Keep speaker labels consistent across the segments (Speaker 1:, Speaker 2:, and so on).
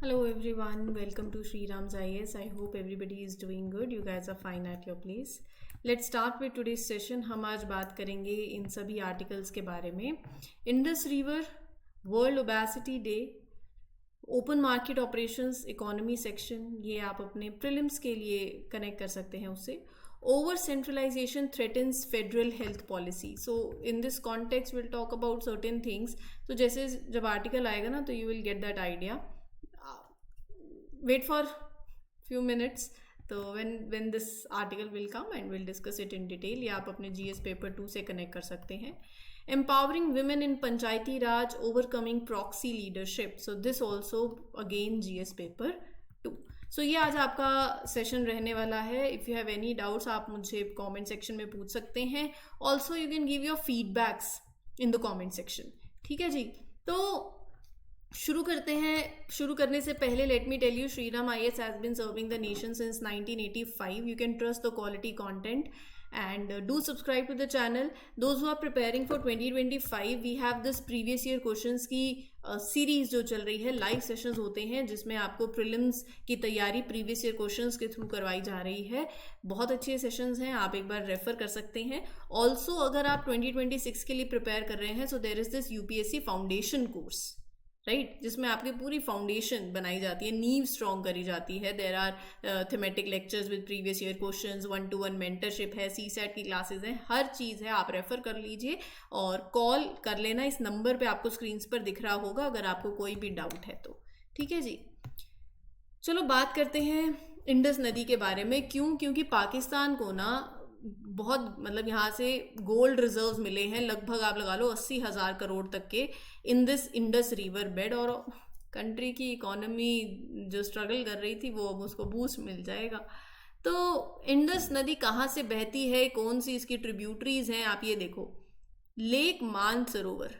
Speaker 1: Hello everyone, welcome to Sri Ram's IAS. I hope everybody is doing good. You guys are fine at your place. Let's start with today's session. हम आज बात करेंगे इन सभी articles के बारे में. Indus river, world obesity day, open market operations, economy section, ये आप अपने प्रीलिम्स के लिए कनेक्ट कर सकते हैं उससे. Over centralisation threatens federal health policy. So in this context will talk about certain things. तो जैसे जब आर्टिकल आएगा ना तो you will get that idea. Wait for few minutes. तो when this article will come and we'll discuss it in detail. या आप अपने GS पेपर 2 से कनेक्ट कर सकते हैं. Empowering women in Panchayati Raj, overcoming proxy leadership. So this also again GS paper 2. So ये आज आपका सेशन रहने वाला है. If you have any doubts आप मुझे कमेंट सेक्शन में पूछ सकते हैं. Also you can give your feedbacks in the comment section. ठीक है जी. तो शुरू करते हैं. शुरू करने से पहले let me tell you, Shriram IAS has been serving the nation since 1985. You can trust the quality content and do subscribe to the channel. Those who are preparing for 2025, we have this previous year questions की series जो चल रही है. Live sessions होते हैं जिसमें आपको prelims की तैयारी प्रीवियस ईयर क्वेश्चंस के थ्रू करवाई जा रही है. बहुत अच्छे सेशंस हैं, आप एक बार रेफर कर सकते हैं. ऑल्सो अगर आप 2026 के लिए प्रिपेयर कर रहे हैं, so there is this UPSC foundation course, right, जिसमें आपकी पूरी फाउंडेशन बनाई जाती है, नींव स्ट्रॉन्ग करी जाती है. There are thematic lectures with previous year questions, 1-to-1 mentorship है, CSAT की क्लासेस हैं, हर चीज़ है. आप रेफर कर लीजिए और कॉल कर लेना. इस नंबर पे आपको स्क्रीन पर दिख रहा होगा अगर आपको कोई भी डाउट है तो. ठीक है जी. चलो बात करते हैं इंडस नदी के बारे में. क्योंकि पाकिस्तान को ना बहुत मतलब यहाँ से गोल्ड रिजर्व्स मिले हैं, लगभग आप लगा लो 80,000 करोड़ तक के in this Indus river bed. और कंट्री की इकोनॉमी जो स्ट्रगल कर रही थी वो अब उसको बूस्ट मिल जाएगा. तो इंडस नदी कहाँ से बहती है, कौन सी इसकी ट्रिब्यूटरीज हैं, आप ये देखो. लेक मानसरोवर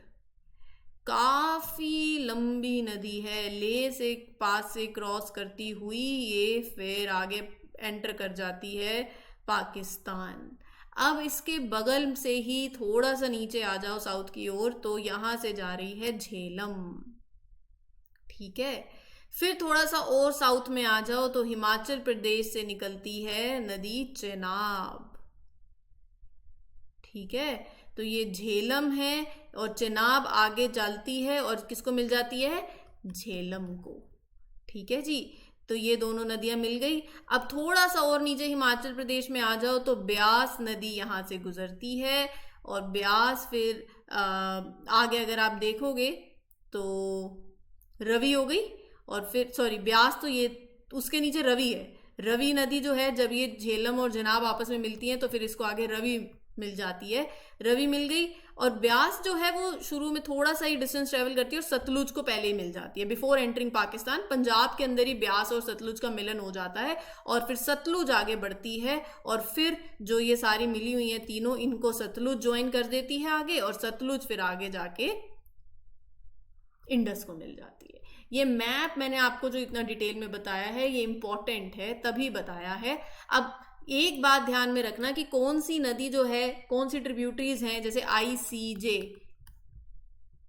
Speaker 1: काफ़ी लंबी नदी है. ले से पास से क्रॉस करती हुई ये फिर आगे एंटर कर जाती है पाकिस्तान. अब इसके बगल से ही थोड़ा सा नीचे आ जाओ साउथ की ओर, तो यहाँ से जा रही है झेलम. ठीक है. फिर थोड़ा सा और साउथ में आ जाओ तो हिमाचल प्रदेश से निकलती है नदी चेनाब. ठीक है. तो ये झेलम है और चेनाब आगे चलती है और किसको मिल जाती है, झेलम को. ठीक है जी. तो ये दोनों नदियां मिल गई. अब थोड़ा सा और नीचे हिमाचल प्रदेश में आ जाओ तो ब्यास नदी यहाँ से गुजरती है और ब्यास फिर आगे अगर आप देखोगे तो रवि हो गई और फिर सॉरी ब्यास तो ये उसके नीचे रवि है. रवि नदी जो है जब ये झेलम और जनाब आपस में मिलती हैं तो फिर इसको आगे रवि मिल जाती है. रवि मिल गई और ब्यास जो है वो शुरू में थोड़ा सा ही डिस्टेंस ट्रेवल करती है और सतलुज को पहले ही मिल जाती है. बिफोर एंटरिंग पाकिस्तान पंजाब के अंदर ही ब्यास और सतलुज का मिलन हो जाता है और फिर सतलुज आगे बढ़ती है और फिर जो ये सारी मिली हुई हैं तीनों, इनको सतलुज ज्वाइन कर देती है आगे और सतलुज फिर आगे जाके इंडस को मिल जाती है. ये मैप मैंने आपको जो इतना डिटेल में बताया है ये इंपॉर्टेंट है, तभी बताया है. अब एक बात ध्यान में रखना कि कौन सी नदी जो है, कौन सी ट्रिब्यूटरीज हैं, जैसे ICJ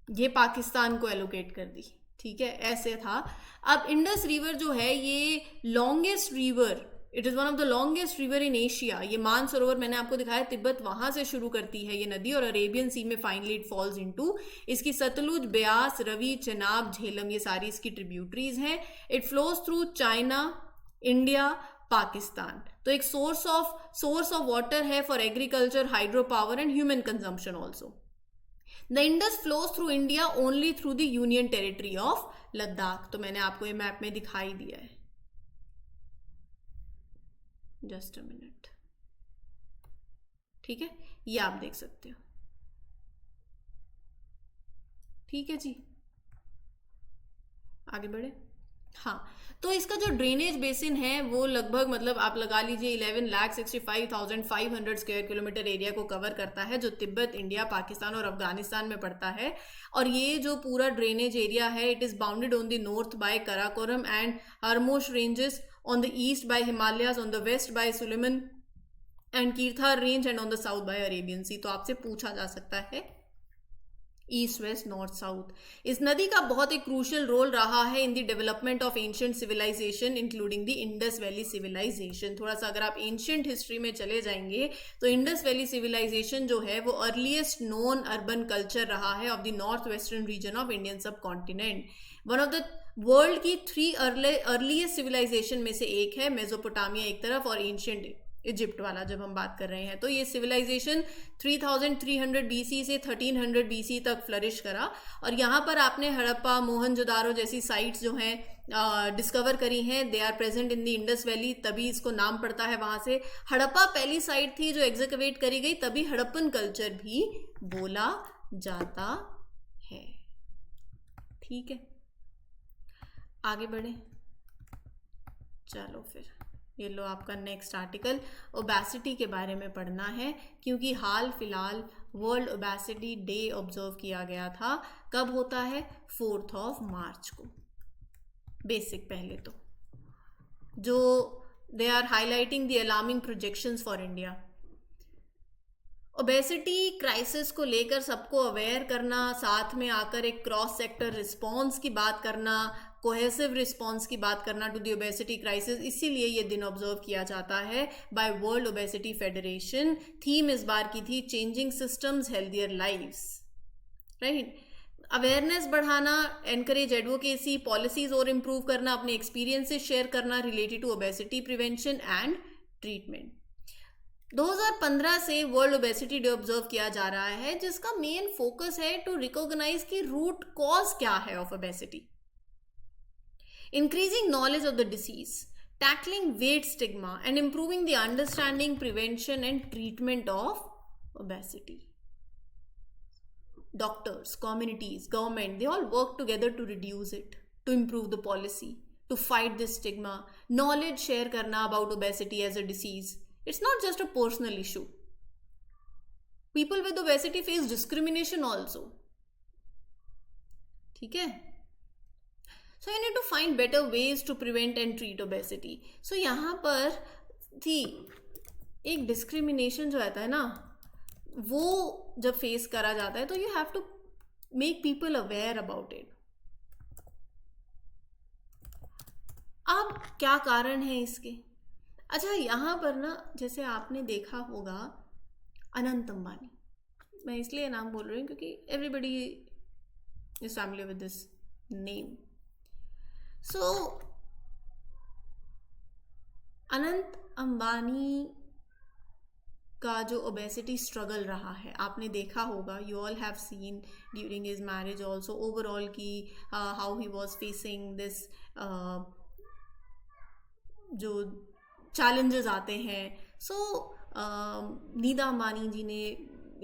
Speaker 1: ये पाकिस्तान को एलोकेट कर दी. ठीक है, ऐसे था. अब इंडस रिवर जो है ये longest river, it is one of the longest river in Asia. ये मानसरोवर मैंने आपको दिखाया, तिब्बत वहां से शुरू करती है ये नदी और अरेबियन सी में फाइनली इट फॉल्स इनटू. इसकी सतलुज, ब्यास, रवि, चेनाब, झेलम ये सारी इसकी ट्रिब्यूटरीज हैं. It flows through China, India, Pakistan. तो एक सोर्स ऑफ वाटर है for agriculture, hydro power and human consumption also. The Indus flows through India only through the union territory of Ladakh. तो मैंने आपको ये मैप में दिखाई दिया है. Just a minute. ठीक है, ये आप देख सकते हो. ठीक है जी, आगे बढ़े. हाँ, तो इसका जो ड्रेनेज बेसिन है वो लगभग मतलब आप लगा लीजिए 11,65,500 स्क्वायर किलोमीटर एरिया को कवर करता है, जो तिब्बत, इंडिया, पाकिस्तान और अफगानिस्तान में पड़ता है. और ये जो पूरा ड्रेनेज एरिया है it is bounded on the north by Karakoram and Haramosh ranges, on the east by Himalayas, on the west by Sulaiman and Kirthar range and on the south by Arabian sea. तो आपसे पूछा जा सकता है ईस्ट वेस्ट नॉर्थ साउथ। इस नदी का बहुत एक क्रूशियल रोल रहा है in the development of ancient civilisation including the Indus valley civilisation. थोड़ा सा अगर आप एंशियंट हिस्ट्री में चले जाएंगे तो इंडस वैली सिविलाइजेशन जो है वो अर्लीस्ट नोन अर्बन कल्चर रहा है of the north western region of Indian subcontinent. One of the world की 3 अर्लीस्ट सिविलाइजेशन में से एक है मेसोपोटामिया एक तरफ और एंशियंट इजिप्ट वाला जब हम बात कर रहे हैं। तो ये सिविलाइजेशन 3300 बीसी से 1300 बीसी तक फ्लरिश करा और यहाँ पर आपने हड़प्पा मोहनजोदारो जैसी साइट्स जो हैं डिस्कवर करी हैं। They are present in the Indus valley, तभी इसको नाम पड़ता है वहाँ से। हड़प्पा पहली साइट थी जो एग्जीक्यूट करी गई, तभी हड़प्पन कल्चर भी बोला जाता है। ठीक है, आगे बढ़े। चलो फिर ये लो आपका नेक्स्ट आर्टिकल, ओबेसिटी के बारे में पढ़ना है क्योंकि हाल फिलहाल वर्ल्ड ओबेसिटी डे ऑब्जर्व किया गया था। कब होता है? 4 मार्च को। बेसिक पहले तो जो they are highlighting the alarming projections for India. Obesity crisis को लेकर सबको अवेयर करना, साथ में आकर एक क्रॉस सेक्टर रिस्पॉन्स की बात करना, कोहेसिव रिस्पॉन्स की बात करना टू द ओबेसिटी क्राइसिस, इसीलिए ये दिन ऑब्जर्व किया जाता है by World Obesity Federation. Theme इस बार की थी changing systems healthier lives, right. Awareness बढ़ाना, एनकरेज एडवोकेसी, पॉलिसीज और इम्प्रूव करना, अपने एक्सपीरियंसेस शेयर करना related to obesity prevention and treatment. 2015 से वर्ल्ड ओबेसिटी डे ऑब्जर्व किया जा रहा है जिसका मेन फोकस है टू रिकॉग्नाइज की रूट कॉज क्या है of obesity, increasing knowledge of the disease, tackling weight stigma and improving the understanding, prevention and treatment of obesity. Doctors, communities, government, they all work together to reduce it, to improve the policy, to fight this stigma. Knowledge share karna about obesity as a disease. It's not just a personal issue. People with obesity face discrimination also. ठीक है? So you need to find better ways to prevent and treat obesity. So यहाँ पर थी एक discrimination जो रहता है ना, वो जब फेस करा जाता है तो you have to make people aware about it. अब क्या कारण है इसके? अच्छा, यहाँ पर ना जैसे आपने देखा होगा अनंत अंबानी, मैं इसलिए नाम बोल रही हूँ क्योंकि everybody is familiar with this name. So Anant Ambani का जो ओबेसिटी स्ट्रगल रहा है आपने देखा होगा, you all have seen during his marriage also overall की how he was facing this जो चैलेंजेस आते हैं। सो नीदा अंबानी जी ने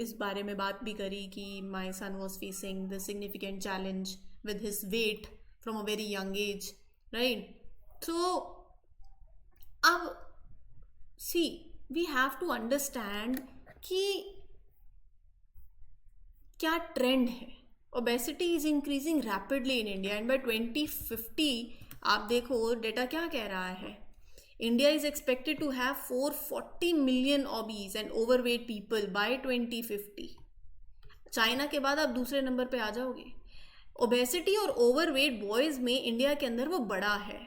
Speaker 1: इस बारे में बात भी करी कि my son was facing the significant challenge with his weight from a very young age, right? So अब see we have to understand कि क्या ट्रेंड है। obesity is increasing rapidly in India and by 2050 आप देखो data क्या कह रहा है, India is expected to have 440 million obese and overweight people by 2050। China के बाद आप दूसरे नंबर पे आ जाओगे। ओबेसिटी और ओवरवेट बॉयज़ में इंडिया के अंदर वो बड़ा है।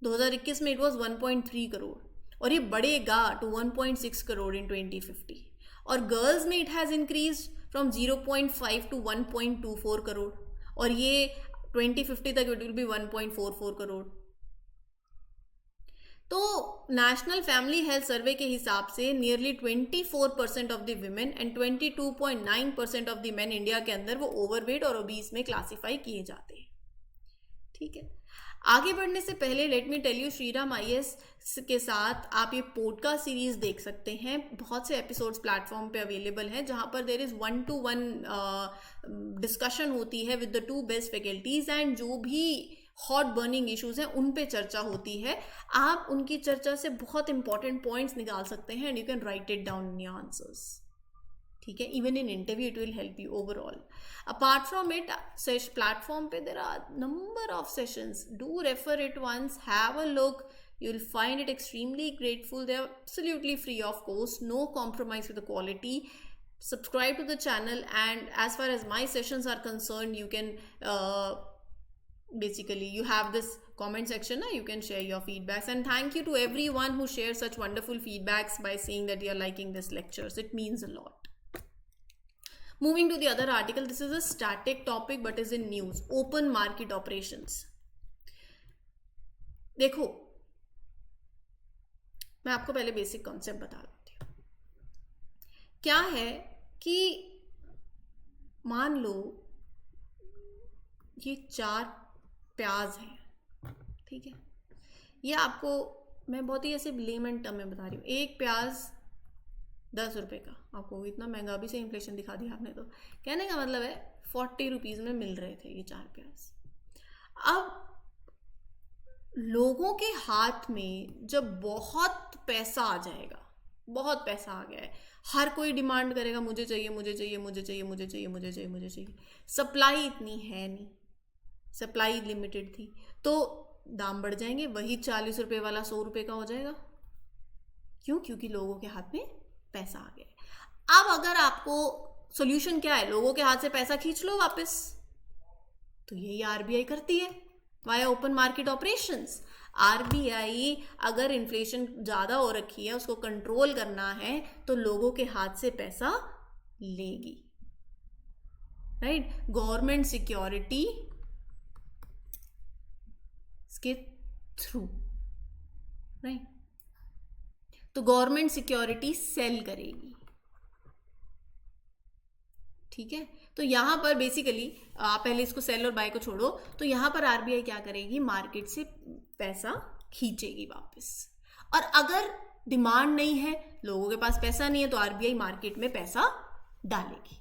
Speaker 1: 2021 में इट वाज 1.3 करोड़ और ये बढ़ेगा टू 1.6 करोड़ इन 2050। और गर्ल्स में it has increase from 0.5 to 1.24 crore और ये 2050 तक इट विल बी 1.44 करोड़। तो नेशनल फैमिली हेल्थ सर्वे के हिसाब से nearly 24% of the women and 22.9% of the main India के अंदर वो ओवरवेट और ओबीस में क्लासिफाई किए जाते हैं। ठीक है, आगे बढ़ने से पहले let me tell you, Shriram IAS के साथ आप ये पॉडकास्ट सीरीज देख सकते हैं। बहुत से एपिसोड्स प्लेटफॉर्म पे अवेलेबल हैं जहाँ पर देयर इज़ 1-to-1 डिस्कशन होती है with the 2 best faculties and जो भी हॉट बर्निंग इश्यूज हैं उन पे चर्चा होती है। आप उनकी चर्चा से बहुत इंपॉर्टेंट पॉइंट्स निकाल सकते हैं and you can write it down in your answers. ठीक है, even in interview it will help you overall. Apart from it platform पे there are number of sessions, do refer it once, have a look, you will find it extremely grateful. They are absolutely free of cost, no compromise with the quality. subscribe to the channel, and as far as my sessions are concerned, you can basically you have this comment section, you can share your feedbacks. And thank you to everyone who shares such wonderful feedbacks by saying that you're liking this lectures. It means a lot. Moving to the other article, this is a static topic but is in news. Open market operations. देखो, मैं आपको पहले basic concept बता देती हूँ. क्या है कि मान लो ये 4 प्याज हैं, ठीक है. ये आपको मैं बहुत ही ऐसे लेमन टर्म में बता रही हूँ. एक प्याज 10 रुपये का, आपको इतना महंगा भी से इन्फ्लेशन दिखा दिया आपने. तो कहने का मतलब है 40 रुपीज़ में मिल रहे थे ये 4 प्याज. अब लोगों के हाथ में जब बहुत पैसा आ जाएगा, बहुत पैसा आ गया है, हर कोई डिमांड करेगा मुझे चाहिए, मुझे चाहिए, मुझे चाहिए, मुझे चाहिए, मुझे चाहिए, मुझे चाहिए. सप्लाई इतनी है नहीं, सप्लाई लिमिटेड थी, तो दाम बढ़ जाएंगे. वही 40 रुपये वाला 100 रुपये का हो जाएगा. क्यों? क्योंकि लोगों के हाथ में पैसा आ गया. अब अगर आपको सॉल्यूशन क्या है, लोगों के हाथ से पैसा खींच लो वापस, तो यही आरबीआई करती है via open market operations. RBI अगर इन्फ्लेशन ज़्यादा हो रखी है, उसको कंट्रोल करना है, तो लोगों के हाथ से पैसा लेगी. राइट. गवर्नमेंट सिक्योरिटी के थ्रू, राइट. तो गवर्नमेंट सिक्योरिटी सेल करेगी. ठीक है. तो यहां पर बेसिकली आप पहले इसको सेल और बाय को छोड़ो, तो यहां पर आरबीआई क्या करेगी, मार्केट से पैसा खींचेगी वापस. और अगर डिमांड नहीं है, लोगों के पास पैसा नहीं है, तो आरबीआई मार्केट में पैसा डालेगी.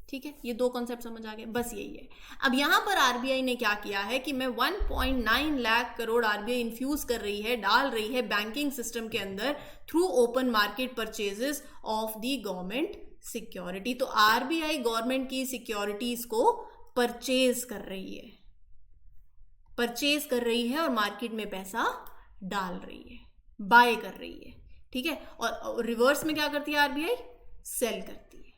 Speaker 1: ठीक है. ये 2 कॉन्सेप्ट समझ आ गए, बस यही है. अब यहां पर आरबीआई ने क्या किया है कि मैं 1.9 लाख करोड़ आरबीआई इन्फ्यूज कर रही है, डाल रही है बैंकिंग सिस्टम के अंदर through open market purchases of the government security. तो आरबीआई गवर्नमेंट की सिक्योरिटीज को परचेज कर रही है, परचेज कर रही है और मार्केट में पैसा डाल रही है, बाय कर रही है. ठीक है. और रिवर्स में क्या करती है आरबीआई, सेल करती है.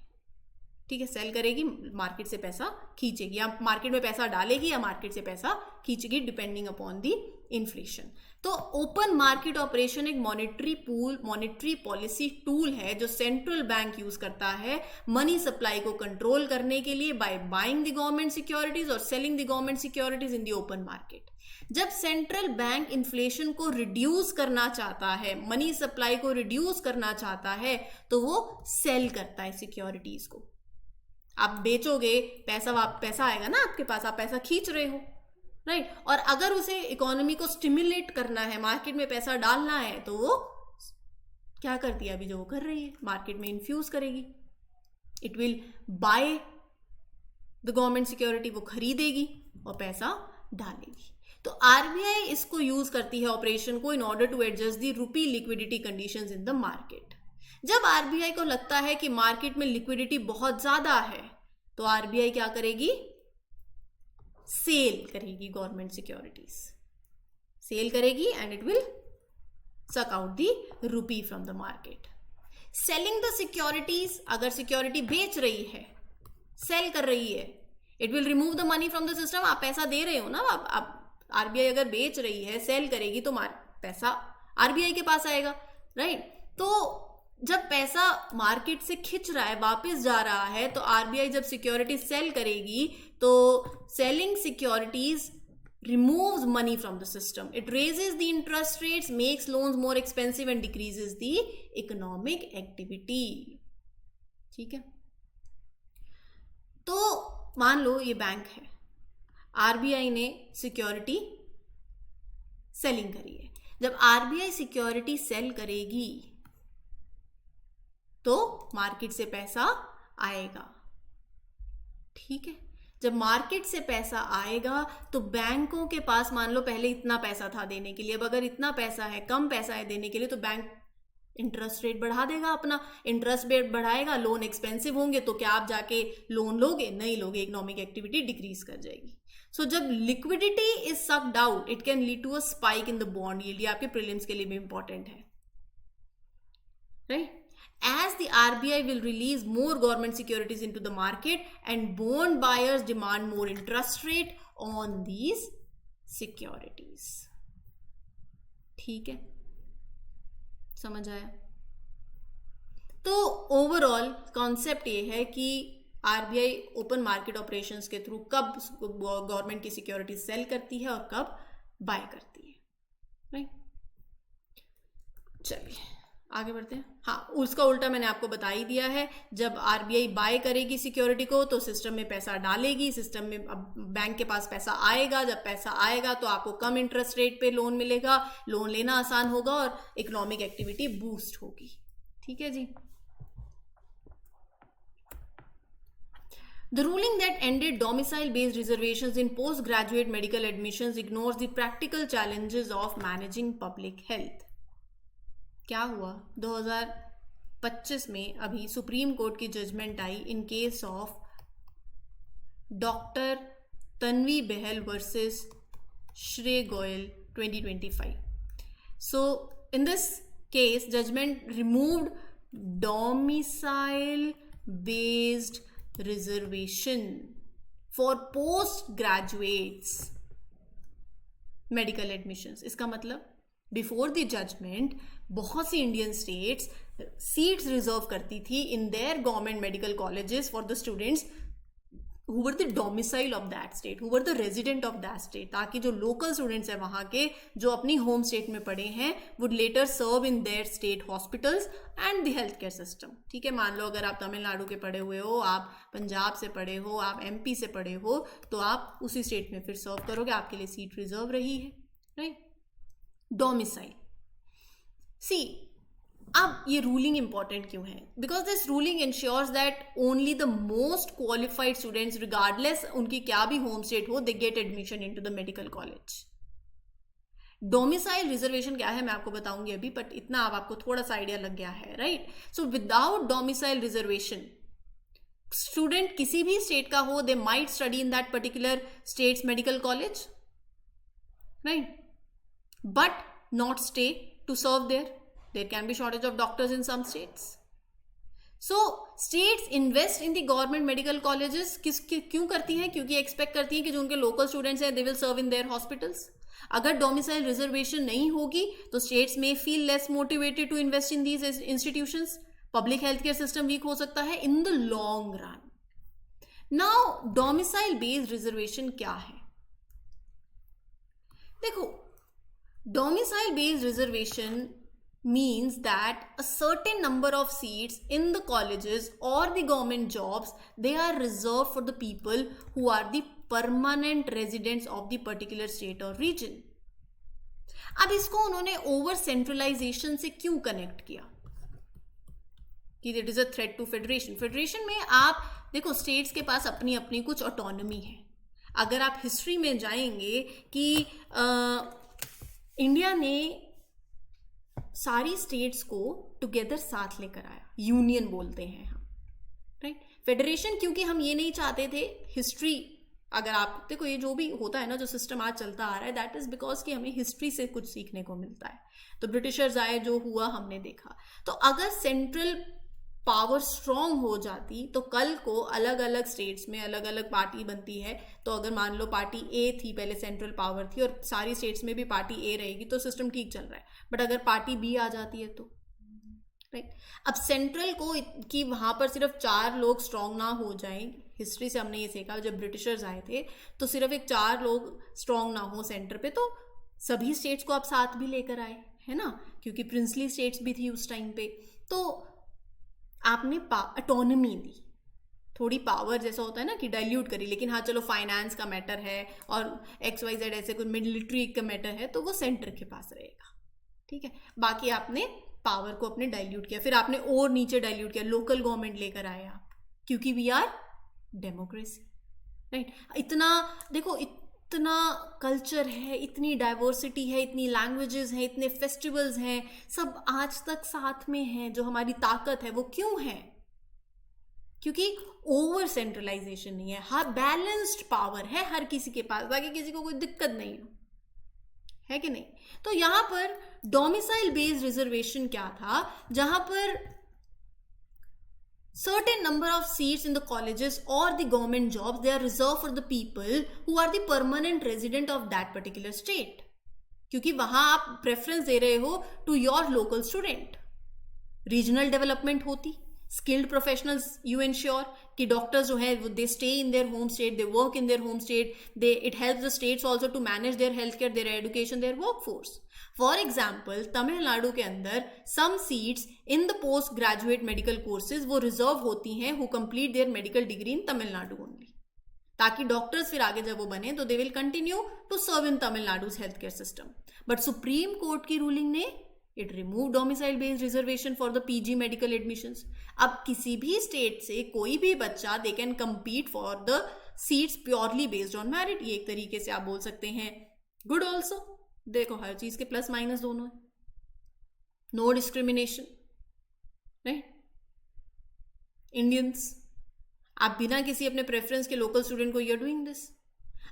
Speaker 1: ठीक है. सेल करेगी, मार्केट से पैसा खींचेगी, या मार्केट में पैसा डालेगी या मार्केट से पैसा खींचेगी, डिपेंडिंग अपॉन दी इन्फ्लेशन. तो ओपन मार्केट ऑपरेशन एक मॉनेटरी पॉलिसी टूल है जो सेंट्रल बैंक यूज करता है मनी सप्लाई को कंट्रोल करने के लिए by buying the government securities और selling the government securities in the open market. जब सेंट्रल बैंक इन्फ्लेशन को रिड्यूस करना चाहता है, मनी सप्लाई को रिड्यूस करना चाहता है, तो वो सेल करता है सिक्योरिटीज को. आप बेचोगे, पैसा आएगा ना आपके पास, आप पैसा खींच रहे हो, राइट. और अगर उसे इकोनॉमी को स्टिमुलेट करना है, मार्केट में पैसा डालना है, तो वो क्या करती है, अभी जो वो कर रही है, मार्केट में इन्फ्यूज करेगी. It will by the government security, वो खरीदेगी और पैसा डालेगी. तो आरबीआई इसको यूज करती है ऑपरेशन को in order to adjust the rupee liquidity conditions in the market. जब आरबीआई को लगता है कि मार्केट में लिक्विडिटी बहुत ज्यादा है, तो आरबीआई क्या करेगी, सेल करेगी गवर्नमेंट सिक्योरिटीज, सेल करेगी and it will suck out the rupee from the market. Selling the securities, अगर सिक्योरिटी बेच रही है, सेल कर रही है, it will remove the money from the system. आप पैसा दे रहे हो ना, आप आरबीआई अगर बेच रही है, सेल करेगी, तो पैसा आरबीआई के पास आएगा, राइट. तो जब पैसा मार्केट से खिंच रहा है, वापस जा रहा है, तो आरबीआई जब सिक्योरिटी सेल करेगी, तो selling securities removes money from the system. It raises the interest rates, makes loans more expensive and decreases the economic activity. ठीक है. तो मान लो ये बैंक है, आरबीआई ने सिक्योरिटी सेलिंग करी है. जब आरबीआई सिक्योरिटी सेल करेगी, तो मार्केट से पैसा आएगा. ठीक है. जब मार्केट से पैसा आएगा, तो बैंकों के पास मान लो पहले इतना पैसा था देने के लिए, अब अगर इतना पैसा है, कम पैसा है देने के लिए, तो बैंक इंटरेस्ट रेट बढ़ा देगा. अपना इंटरेस्ट रेट बढ़ाएगा, लोन एक्सपेंसिव होंगे, तो क्या आप जाके लोन लोगे? नहीं लोगे. इकोनॉमिक एक्टिविटी डिक्रीज कर जाएगी. सो जब liquidity is sucked out, it can lead to a spike in the bond yield. ये आपके प्रीलिम्स के लिए भी इंपॉर्टेंट है, right. as the RBI will release more government securities into the market and bond buyers demand more interest rate on these securities. ठीक है, समझ आया? तो ओवरऑल कॉन्सेप्ट ये है कि आरबीआई ओपन मार्केट ऑपरेशंस के थ्रू कब गवर्नमेंट की सिक्योरिटी सेल करती है और कब बाय करती है, राइट? चलिए आगे बढ़ते हैं. हाँ, उसका उल्टा मैंने आपको बता ही दिया है. जब आरबीआई बाय करेगी सिक्योरिटी को तो सिस्टम में पैसा डालेगी, सिस्टम में अब बैंक के पास पैसा आएगा. जब पैसा आएगा तो आपको कम इंटरेस्ट रेट पे लोन मिलेगा, लोन लेना आसान होगा और इकोनॉमिक एक्टिविटी बूस्ट होगी. ठीक है जी. The ruling that ended domicile-based reservations in postgraduate medical admissions ignores the practical challenges of managing public health. क्या हुआ? 2025 में अभी सुप्रीम कोर्ट की जजमेंट आई in case of doctor Tanvi Behl versus Shrey Goyal 2025. So in this case, judgment removed domicile-based reservation for postgraduates medical admissions. इसका मतलब before the judgement बहुत सी Indian states seats reserve करती थी in their government medical colleges for the students who were the domicile of that state, who were the resident of that state, ताकि जो local students हैं वहाँ के जो अपनी होम स्टेट में पढ़े हैं would later serve in their state hospitals and the health care system. ठीक है, मान लो अगर आप तमिलनाडु के पढ़े हुए हो, आप पंजाब से पढ़े हो, आप एमपी से पढ़े हो, तो आप उसी स्टेट में फिर सर्व करोगे, आपके लिए सीट रिजर्व रही है, राइट? डोमिसाइल. सी, अब ये रूलिंग इंपॉर्टेंट क्यों है? Because this ruling ensures that only the most qualified students regardless उनकी क्या भी होम स्टेट हो, they get admission into the medical college. Domicile reservation क्या है मैं आपको बताऊंगी अभी, बट इतना अब आपको थोड़ा सा आइडिया लग गया है, right? So without domicile reservation student किसी भी स्टेट का हो, they might study in that particular states medical college, right, but not stay to serve there. There can be shortage of doctors in some states. So states invest in the government medical colleges. क्यों करती हैं? क्योंकि expect करती हैं कि जो उनके local students हैं they will serve in their hospitals. अगर डोमिसाइल रिजर्वेशन नहीं होगी तो स्टेट्स में feel less motivated to invest in these institutions. Public health care system weak हो सकता है in the long run. Now domicile based reservation क्या है? देखो, domicile based reservation means that a certain number of seats in the colleges or the government jobs, they are reserved for the people who are the permanent residents of the particular state or region. अब इसको उन्होंने over centralisation से क्यों connect किया कि it is a threat to federation? Federation में आप देखो स्टेट्स के पास अपनी अपनी कुछ ऑटोनॉमी है. अगर आप हिस्ट्री में जाएंगे कि इंडिया ने सारी स्टेट्स को टुगेदर साथ लेकर आया, यूनियन बोलते हैं हम, राइट? फेडरेशन क्योंकि हम ये नहीं चाहते थे. हिस्ट्री अगर आप देखो, ये जो भी होता है ना, जो सिस्टम आज चलता आ रहा है, दैट इज बिकॉज कि हमें हिस्ट्री से कुछ सीखने को मिलता है. तो ब्रिटिशर्स आए, जो हुआ हमने देखा. तो अगर सेंट्रल पावर स्ट्रांग हो जाती तो कल को अलग अलग स्टेट्स में अलग अलग पार्टी बनती है. तो अगर मान लो पार्टी ए थी, पहले सेंट्रल पावर थी, और सारी स्टेट्स में भी पार्टी ए रहेगी तो सिस्टम ठीक चल रहा है. बट अगर पार्टी बी आ जाती है तो, राइट? अब सेंट्रल को कि वहां पर सिर्फ 4 लोग स्ट्रांग ना हो जाएं. हिस्ट्री से हमने ये सीखा, जब ब्रिटिशर्स आए थे तो सिर्फ एक 4 लोग स्ट्रांग ना हो सेंटर पे, तो सभी स्टेट्स को आप साथ भी लेकर आए, है ना, क्योंकि प्रिंसली स्टेट्स भी थी उस टाइम पे. तो आपने ऑटोनॉमी दी, थोड़ी पावर जैसा होता है ना कि डाइल्यूट करी. लेकिन हाँ चलो, फाइनेंस का मैटर है और XYZ ऐसे कुछ मिलिट्री का मैटर है तो वो सेंटर के पास रहेगा, ठीक है. बाकी आपने पावर को अपने डाइल्यूट किया, फिर आपने और नीचे डाइल्यूट किया, लोकल गवर्नमेंट लेकर आए आप, क्योंकि वी आर डेमोक्रेसी, राइट? इतना देखो, इतना कल्चर है, इतनी डाइवर्सिटी है, इतनी लैंग्वेजेस हैं, इतने फेस्टिवल्स हैं, सब आज तक साथ में हैं. जो हमारी ताकत है वो क्यों है? क्योंकि ओवर सेंट्रलाइजेशन नहीं है. हाँ, बैलेंस्ड पावर है हर किसी के पास, ताकि किसी को कोई दिक्कत नहीं हो, है कि नहीं? तो यहां पर डोमिसाइल बेस्ड रिजर्वेशन क्या था? जहां पर
Speaker 2: certain number of seats in the colleges or the government jobs, they are reserved for the people who are the permanent resident of that particular state, क्योंकि वहां आप प्रेफरेंस दे रहे हो to your local student. Regional development होती, skilled professionals you ensure कि doctors जो है they stay in their home state, they work in their home state, they it helps the states also to manage their health care, their education, their work force. For example Tamil Nadu के अंदर some seats in the post graduate medical courses वो reserve होती हैं who complete their medical degree in Tamil Nadu only, ताकि doctors फिर आगे जब वो बने तो they will continue to serve in Tamil Nadu's health care system. But supreme court की रूलिंग ने it remove domicile based reservation for the PG medical admissions. अब किसी भी स्टेट से कोई भी बच्चा they can compete for the seats purely based on merit. ये एक तरीके से आप बोल सकते हैं गुड ऑल्सो. देखो हर चीज के प्लस माइनस दोनों है. No discrimination, right. इंडियंस आप बिना किसी अपने प्रेफरेंस के लोकल स्टूडेंट को यू आर डूइंग दिस.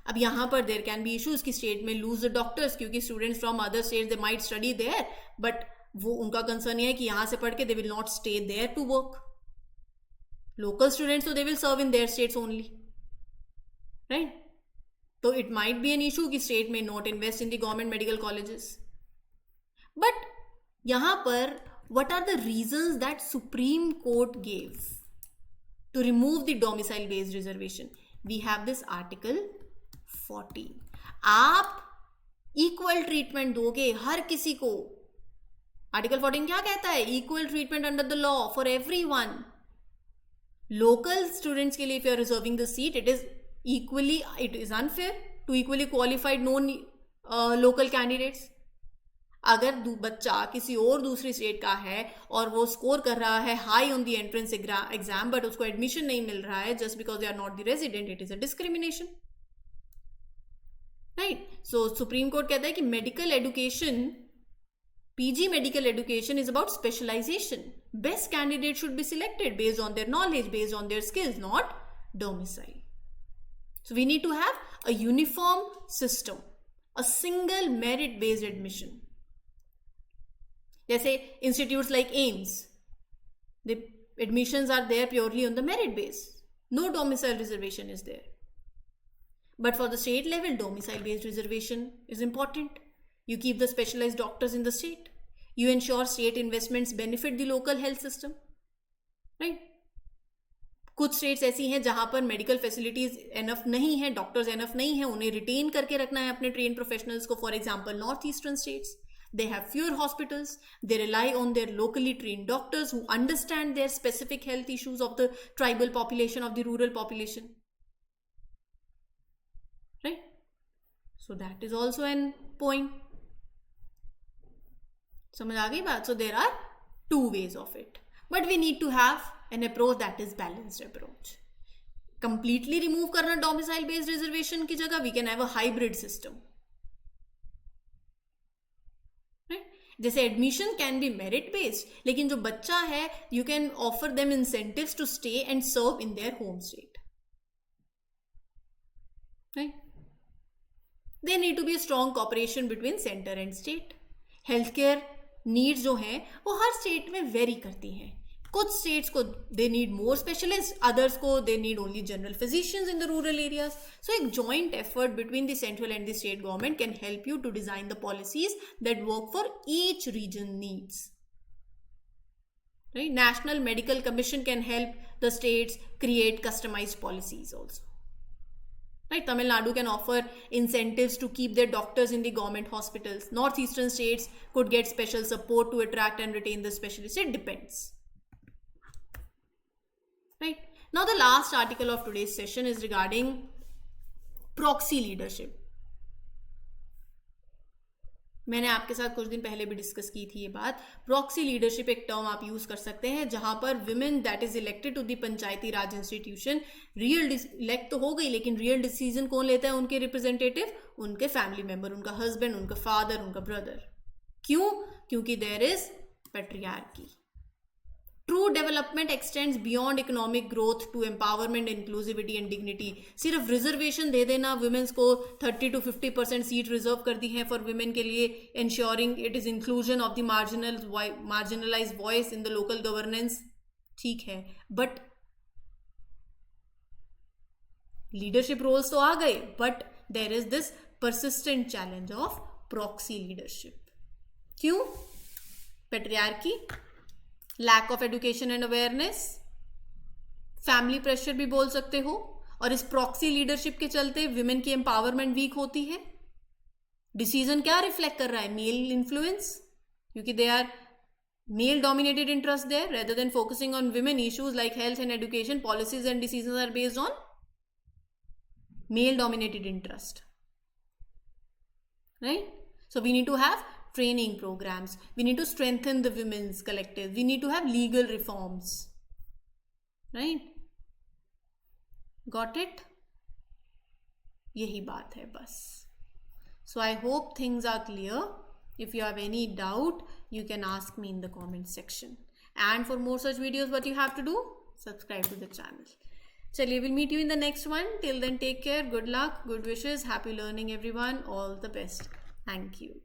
Speaker 2: अब यहाँ पर देर कैन बी इशूज कि स्टेट में लूज द डॉक्टर्स, क्योंकि students from other state they might study there, but वो उनका कंसर्न ये है कि यहाँ से पढ़ के they will not stay there to work. Local students तो they will serve in their states only, right. तो it might be an issue कि स्टेट में not invest in the government medical colleges. But यहां पर what are the reasons that supreme court gave to remove the domicile based reservation? We have this article 40. आप equal treatment दोगे हर किसी को. Article 14 क्या कहता है? Equal treatment under the law for everyone. Local students के लिए if you are reserving the seat, it is unfair to equally qualified non local candidates. अगर बच्चा किसी और दूसरी स्टेट का है और वो स्कोर कर रहा है high on the entrance exam but उसको एडमिशन नहीं मिल रहा है just because they are not the resident, it is a discrimination, right. So Supreme Court कहता है कि medical education, PG medical education is about specialisation. Best candidate should be selected based on their knowledge, based on their skills, not domicile. So we need to have a uniform system, a single merit based admission. जैसे institutes like AIIMS, the admissions are there purely on the merit base. No domicile reservation is there. But for the state level, domicile based reservation is important. You keep the specialized doctors in the state. You ensure state investments benefit the local health system, right? कुछ states ऐसी हैं जहां पर medical facilities enough नहीं है, doctors enough नहीं है, उन्हें रिटेन करके रखना है अपने ट्रेन प्रोफेशनल्स को. For example north eastern states, they have fewer hospitals, they rely on their locally train doctors who understand their specific health issues of the tribal population, of the rural population, right. So that is also an point. समझ आ गई बात? So there are two ways of it, but we need to have an approach that is balanced approach. Completely remove करना domicile based reservation की जगह we can have a hybrid system, right? जैसे admission can be merit based, लेकिन जो बच्चा है you can offer them incentives to stay and serve in their home state, right? There need to be a strong cooperation between center and state. Healthcare needs जो हैं वो हर state में vary करती हैं. कुछ स्टेट्स को they need more specialist, others को they need only general physicians in the rural areas. So एक joint effort between the central and the state government can help you to design the policies that work for each region needs, right. National medical commission can help the states create customised policies also, right? Tamil Nadu can offer incentives to keep their doctors in the government hospitals. Northeastern states could get special support to attract and retain the specialists. It depends, right? Now the last article of today's session is regarding proxy leadership. मैंने आपके साथ कुछ दिन पहले भी discuss की थी ये बात. प्रॉक्सी लीडरशिप एक टर्म आप यूज कर सकते हैं जहां पर women that is elected to the Panchayati Raj institution, real elect तो हो गई लेकिन रियल डिसीजन कौन लेता है? उनके रिप्रेजेंटेटिव, उनके फैमिली मेंबर, उनका हस्बैंड, उनका फादर, उनका ब्रदर. क्यों? क्योंकि there is patriarchy. True development extends beyond economic growth to empowerment, inclusivity and dignity. सिर्फ रिजर्वेशन दे देना वुमेन्स को 30 to 50% सीट रिजर्व कर दी है फॉर वुमेन के लिए, ensuring it is inclusion of the marginalised voice in the local governance, ठीक है, बट लीडरशिप रोल्स तो आ गए, but there is this persistent challenge of proxy leadership. क्यों? Patriarchy, lack of education and awareness, family pressure भी बोल सकते हो, और इस प्रॉक्सी लीडरशिप के चलते विमेन की एम्पावरमेंट वीक होती है. डिसीजन क्या रिफ्लेक्ट कर रहा है? मेल इन्फ्लुएंस, क्योंकि they are male dominated interest there rather than focusing on women issues like health and education. Policies and decisions are based on male dominated interest, right? So we need to have training programs, we need to strengthen the women's collective, we need to have legal reforms, right? Got it? यही बात है बस. So I hope things are clear. If you have any doubt, you can ask me in the comment section. And for more such videos, what you have to do? Subscribe to the channel. Chaliye, we'll meet you in the next one. Till then, take care. Good luck. Good wishes. Happy learning, everyone. All the best. Thank you.